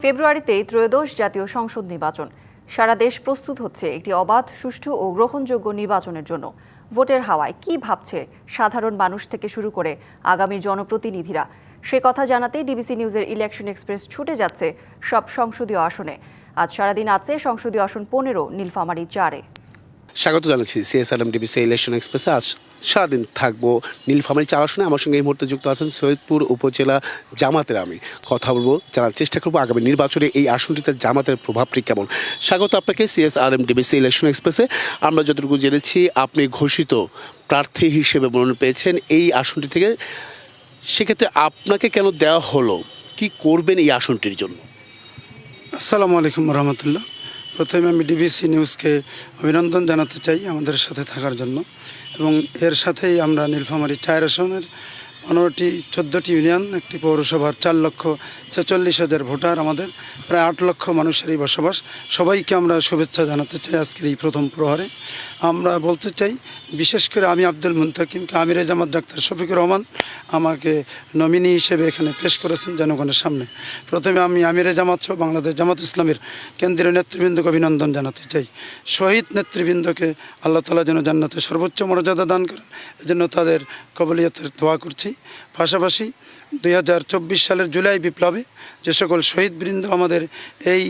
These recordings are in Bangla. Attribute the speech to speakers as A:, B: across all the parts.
A: ফেব্রুয়ারিতে ত্রয়োদশ জাতীয় সংসদ নির্বাচন। সারা দেশ প্রস্তুত হচ্ছে একটি অবাধ, সুষ্ঠু ও গ্রহণযোগ্য নির্বাচনের জন্য। ভোটের হাওয়ায় কি ভাবছে সাধারণ মানুষ থেকে শুরু করে আগামী জনপ্রতিনিধিরা, সে কথা জানাতে ডিবিসি নিউজের ইলেকশন এক্সপ্রেস ছুটে যাচ্ছে সব সংসদীয় আসনে। আজ সারাদিন আছে সংসদীয় আসন 15 নীলফামারী 4-এ।
B: স্বাগত জানাচ্ছি সিএসআরএম ডিবিসি ইলেকশন এক্সপ্রেসে। আজ সারাদিন থাকবো নীলফামারী 4 আসনে। আমার সঙ্গে এই মুহূর্তে যুক্ত আছেন সৈয়দপুর উপজেলা জামাতের আমি কথা বলবো, জানার চেষ্টা করবো আগামী নির্বাচনে এই আসনটিতে জামাতের প্রভাবটি কেমন। স্বাগত আপনাকে সিএসআরএম ডিবিসি ইলেকশন এক্সপ্রেসে। আমরা যতটুকু জেনেছি আপনি ঘোষিত প্রার্থী হিসেবে মনোনয়ন পেয়েছেন এই আসনটি থেকে, সেক্ষেত্রে আপনাকে কেন দেওয়া হলো, কি করবেন এই আসনটির জন্য?
C: আসসালামু আলাইকুম রহমতুল্লাহ। প্রথমে আমি ডিবিসি নিউজকে অভিনন্দন জানাতে চাই আমাদের সাথে থাকার জন্য, এবং এর সাথেই আমরা নীলফামারী 4 আসনের 14টি ইউনিয়ন, একটি পৌরসভার 4,46,000 ভোটার, আমাদের প্রায় 8 লক্ষ মানুষেরই বসবাস। সবাইকে আমরা শুভেচ্ছা জানাতে চাই আজকের এই প্রথম প্রহরে। আমরা বলতে চাই, বিশেষ করে আমি আব্দুল মুনতাকিমকে আমিরে জামাত ডাক্তার শফিকুর রহমান আমাকে নমিনি হিসেবে এখানে পেশ করেছেন জনগণের সামনে। প্রথমে আমি আমিরে জামাত সহ বাংলাদেশ জামাত ইসলামের কেন্দ্রীয় নেতৃবৃন্দকে অভিনন্দন জানাতে চাই। শহীদ নেতৃবৃন্দকে আল্লাহ তাআলা যেন জান্নাতে সর্বোচ্চ মর্যাদা দান করেন, এজন্য তাদের কবুলিয়তের দোয়া করছি। পাশাপাশি 2024 সালের জুলাই বিপ্লবে যে সকল শহীদবৃন্দ আমাদের এই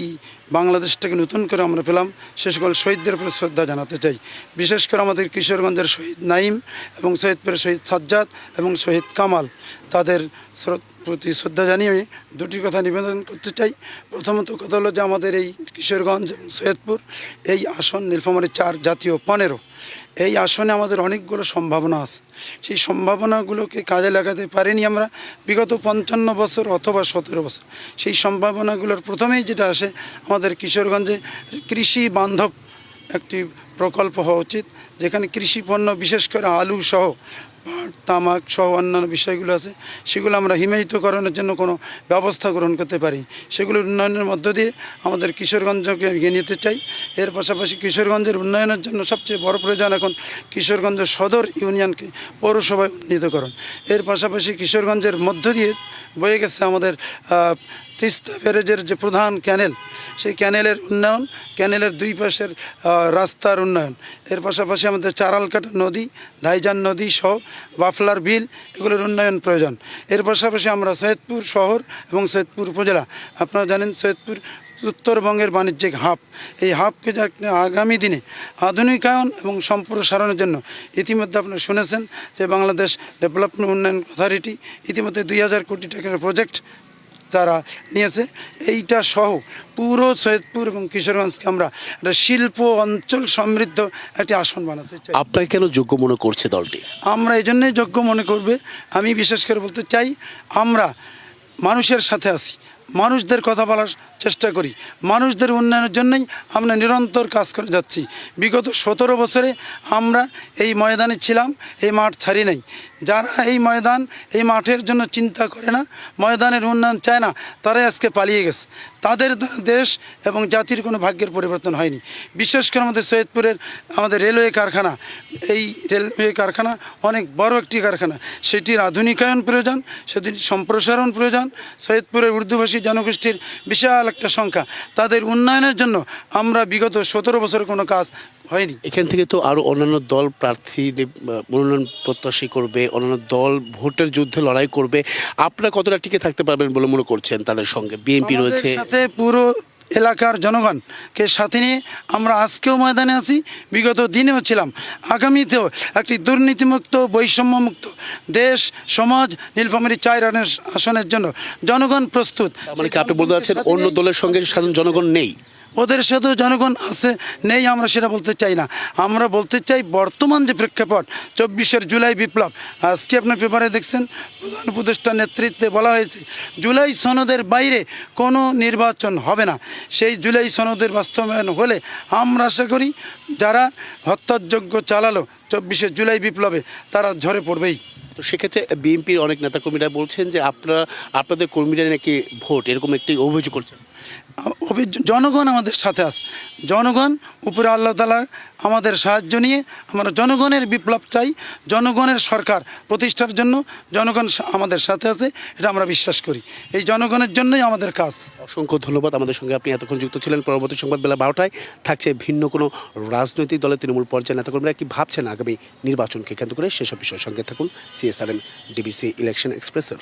C: বাংলাদেশটাকে নতুন করে আমরা পেলাম, সে সকল শহীদদের প্রতি শ্রদ্ধা জানাতে চাই। বিশেষ করে আমাদের কিশোরগঞ্জের শহীদ নাইম এবং সৈয়দপুরের শহীদ সাজ্জাদ এবং শহীদ কামাল, তাদের প্রতি শ্রদ্ধা জানিয়ে দুটি কথা নিবেদন করতে চাই। প্রথমত কথা হলো যে আমাদের এই কিশোরগঞ্জ এবং সৈয়দপুর এই আসন নীলফামারী 4 জাতীয় 15, এই আসনে আমাদের অনেকগুলো সম্ভাবনা আছে। সেই সম্ভাবনাগুলোকে কাজে লাগাতে পারিনি আমরা বিগত 55 বছর অথবা 17 বছর। সেই সম্ভাবনাগুলোর প্রথমেই যেটা আসে, আমাদের কিশোরগঞ্জে কৃষি বান্ধব একটি প্রকল্প হওয়া উচিত, যেখানে কৃষি পণ্য বিশেষ করে আলু সহ পাট, তামাক সহ অন্যান্য বিষয়গুলো আছে, সেগুলো আমরা হিমায়িতকরণের জন্য কোনো ব্যবস্থা গ্রহণ করতে পারি। সেগুলোর উন্নয়নের মধ্য দিয়ে আমাদের কিশোরগঞ্জকে এগিয়ে নিতে চাই। এর পাশাপাশি কিশোরগঞ্জের উন্নয়নের জন্য সবচেয়ে বড় প্রয়োজন এখন কিশোরগঞ্জ সদর ইউনিয়নকে পৌরসভায় উন্নীতকরণ। এর পাশাপাশি কিশোরগঞ্জের মধ্য দিয়ে বয়ে গেছে আমাদের তিস্তা ব্যারেজের যে প্রধান ক্যানেল, সেই ক্যানেলের উন্নয়ন, ক্যানেলের দুই পাশের রাস্তার উন্নয়ন। এর পাশাপাশি আমাদের চারালকাটা নদী, ধাইজান নদী সহ বাফলার বিল, এগুলোর উন্নয়ন প্রয়োজন। এর পাশাপাশি আমরা সৈয়দপুর শহর এবং সৈয়দপুর উপজেলা, আপনারা জানেন সৈয়দপুর উত্তরবঙ্গের বাণিজ্যিক হাব, এই হাবকে আগামী দিনে আধুনিকায়ন এবং সম্প্রসারণের জন্য ইতিমধ্যে আপনারা শুনেছেন যে বাংলাদেশ ডেভেলপমেন্ট উন্নয়ন অথরিটি ইতিমধ্যে 2000 কোটি টাকার প্রজেক্ট তারা নিয়েছে। এইটা সহ পুরো সৈয়দপুর এবং কিশোরগঞ্জকে আমরা একটা শিল্প অঞ্চল সমৃদ্ধ একটি আসন বানাতে চাই।
B: আপনাকে কেন যোগ্য মনে করছে দলটি?
C: আমরা এই জন্যই যোগ্য মনে করবে, আমি বিশেষ করে বলতে চাই, আমরা মানুষের সাথে আছি, মানুষদের কথা বলার চেষ্টা করি, মানুষদের উন্নয়নের জন্যই আমরা নিরন্তর কাজ করে যাচ্ছি। বিগত 17 বছরে আমরা এই ময়দানে ছিলাম, এই মাঠ ছাড়ি নাই। যারা এই ময়দান, এই মাঠের জন্য চিন্তা করে না, ময়দানের উন্নয়ন চায় না, তারাই আজকে পালিয়ে গেছে। তাদের দেশ এবং জাতির কোনো ভাগ্যের পরিবর্তন হয়নি। বিশেষ করে আমাদের সৈয়দপুরের আমাদের রেলওয়ে কারখানা, এই রেলওয়ে কারখানা অনেক বড় একটি কারখানা, সেটির আধুনিকায়ন প্রয়োজন, সেটির সম্প্রসারণ প্রয়োজন। সৈয়দপুরের উর্দুভাষী জনগোষ্ঠীর বিশাল একটা সংখ্যা, তাদের উন্নয়নের জন্য আমরা বিগত 17 বছরের কোনো কাজ হয়নি।
B: এখান থেকে তো আরও অন্যান্য দল প্রার্থী মনোনয়ন প্রত্যাশী করবে, অন্যান্য দল ভোটের যুদ্ধে লড়াই করবে, আপনারা কতটা টিকে থাকতে পারবেন বলে মনে করছেন? তাদের সঙ্গে বিএনপি রয়েছে,
C: সাথে পুরো এলাকার জনগণকে সাথে নিয়ে আমরা আজকেও ময়দানে আছি, বিগত দিনেও ছিলাম, আগামীতেও একটি দুর্নীতিমুক্ত বৈষম্যমুক্ত দেশ সমাজ নীলফামারী 4 আসনের জন্য জনগণ প্রস্তুত।
B: মানে কি আপনি বলতে চাচ্ছেন অন্য দলের সঙ্গে সাধারণ জনগণ নেই?
C: ওদের সাথেও জনগণ আছে, নেই আমরা সেটা বলতে চাই না। আমরা বলতে চাই বর্তমান যে প্রেক্ষাপট, 24 জুলাই বিপ্লব, আজকে আপনার পেপারে দেখছেন প্রধান উপদেষ্টার নেতৃত্বে বলা হয়েছে জুলাই সনদের বাইরে কোনো নির্বাচন হবে না। সেই জুলাই সনদের বাস্তবায়ন হলে আমরা আশা করি যারা হত্যাযজ্ঞ চালালো 24 জুলাই বিপ্লবে, তারা ঝরে পড়বেই।
B: তো সেক্ষেত্রে বিএনপির অনেক নেতাকর্মীরা বলছেন যে আপনাদের কর্মীরা নাকি ভোট, এরকম একটি অভিযোগ করছেন।
C: জনগণ আমাদের সাথে আছে। জনগণ উপরে আল্লাহ তাআলা আমাদের সাহায্য নিয়ে আমরা জনগণের বিপ্লব চাই, জনগণের সরকার প্রতিষ্ঠার জন্য জনগণ আমাদের সাথে আছে, এটা আমরা বিশ্বাস করি। এই জনগণের জন্যই আমাদের কাজ।
B: অসংখ্য ধন্যবাদ, আমাদের সঙ্গে আপনি এতক্ষণ যুক্ত ছিলেন। পরবর্তী সংবাদ বেলা 12টায় থাকছে ভিন্ন কোনো রাজনৈতিক দলের তৃণমূল পর্যায়ে নেতাকর্মীরা কি ভাবছেন আগামী নির্বাচনকে কেন্দ্র করে, সেসব বিষয়ের সঙ্গে থাকুন। CSRM DBC ইলেকশন এক্সপ্রেসের।